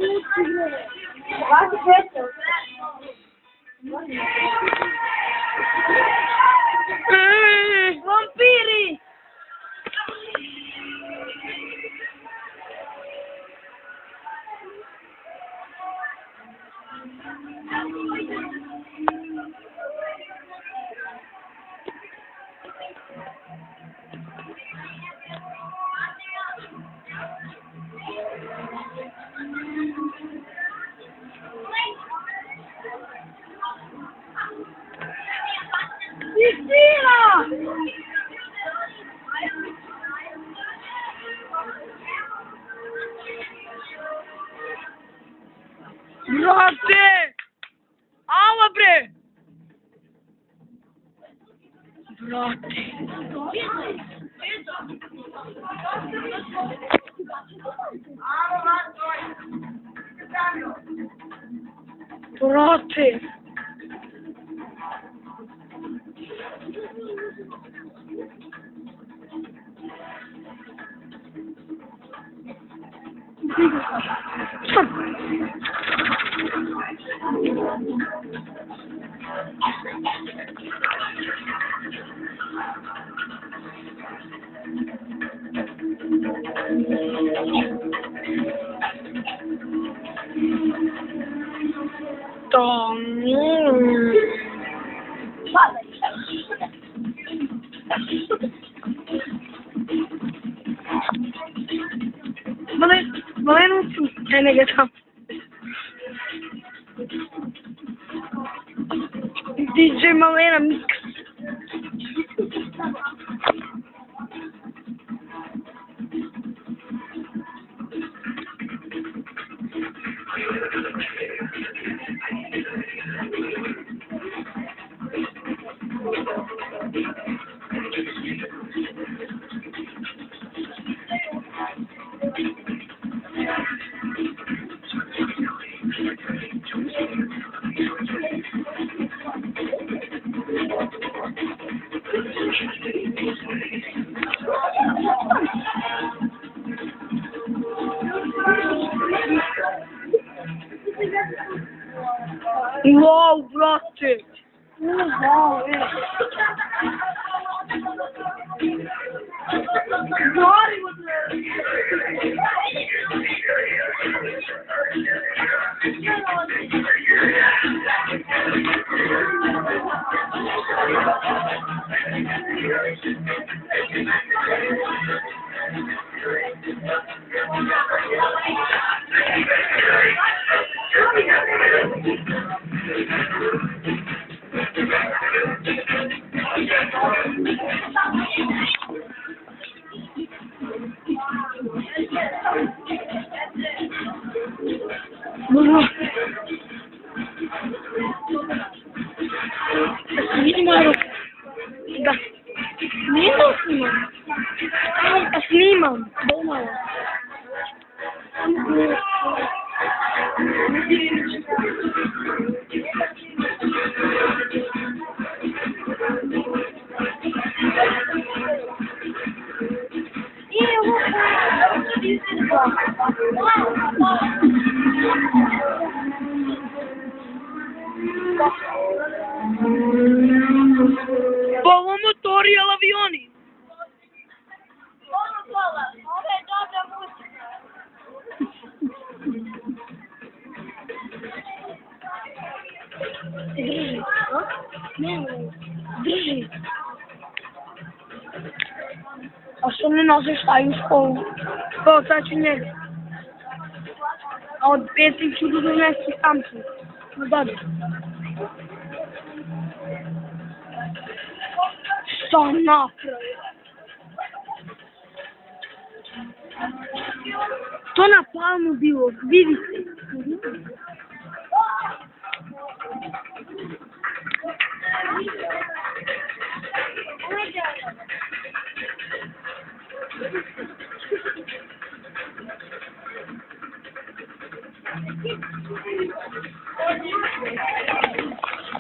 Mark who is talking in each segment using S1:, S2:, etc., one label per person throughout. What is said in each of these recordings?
S1: Quase fechou. Vampiri! Mentira! Brate! Aula, bre! Brate! Brate! Malena unuttum. Gene geçem. DJ Malena mix. Wow, brate! Wow, Снимаю. Да. Снимал, снимал. Снимал. Думала. Polo motor e avioni.
S2: Pola, ovo je dobra muzika.
S1: Drži. Ne, drži. A što ne nosiš taj u školu? To, sad ću njega. A od 5 ću da donesti Samsung. No dobro. Šta napravi? To na palmu bilo, vidite.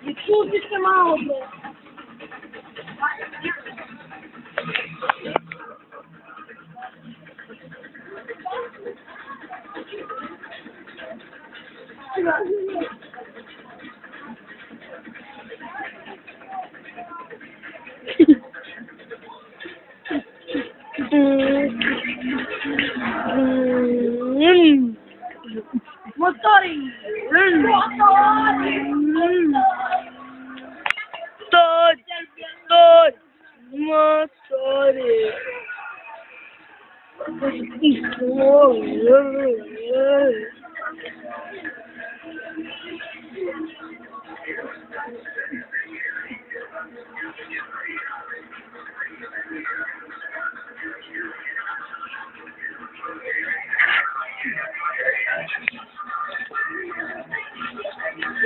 S1: I čuti se malo, bre. Motori! Todos motores!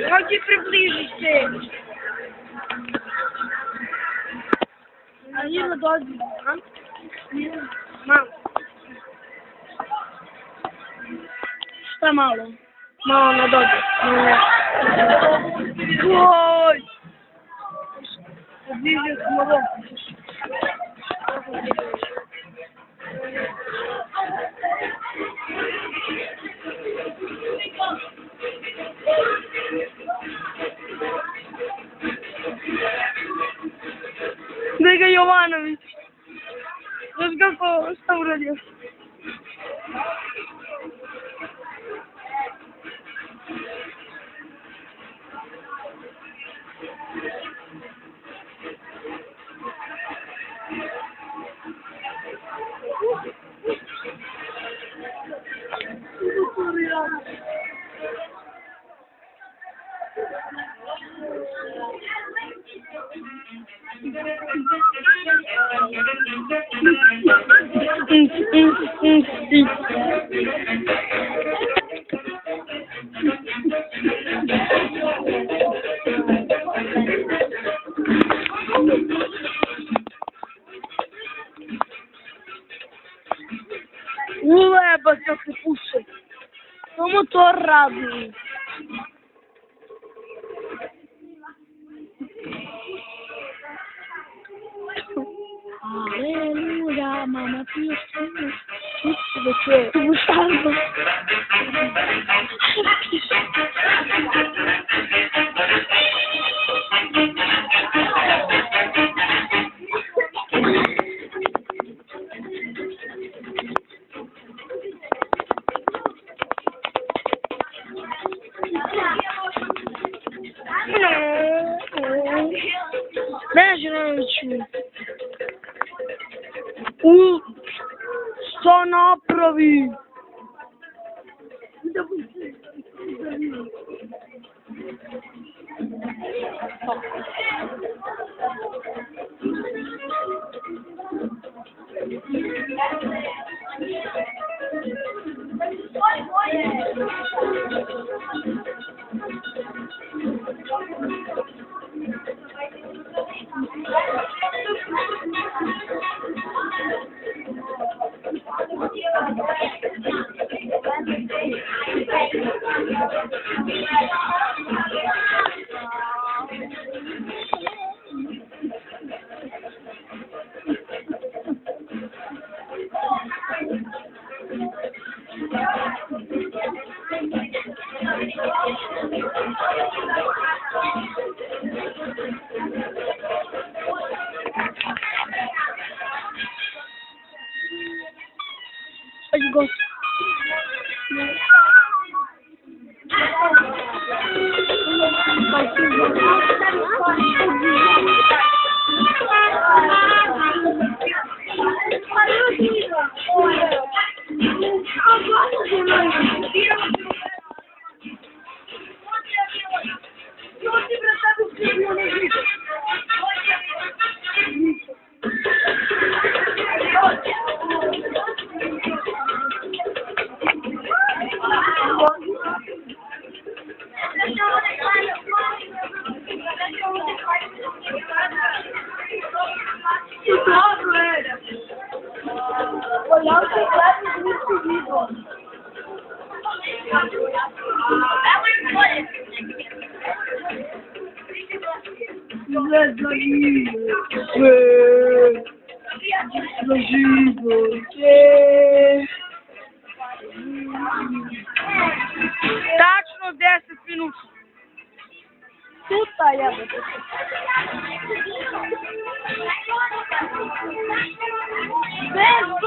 S1: Pode приблизиться. Они надо. Мам. Что мало? Мало надо. Ой. Видишь, мало. Дядя Йованович, ну какого, что вроде? Улеба, как ты пушишь. Но мотор радует. Аллилуйя, мама, пишет. Ты вышла. Знаешь, научу. Что направи? Go. Точно 10 minut. Tutaj jadę. Bez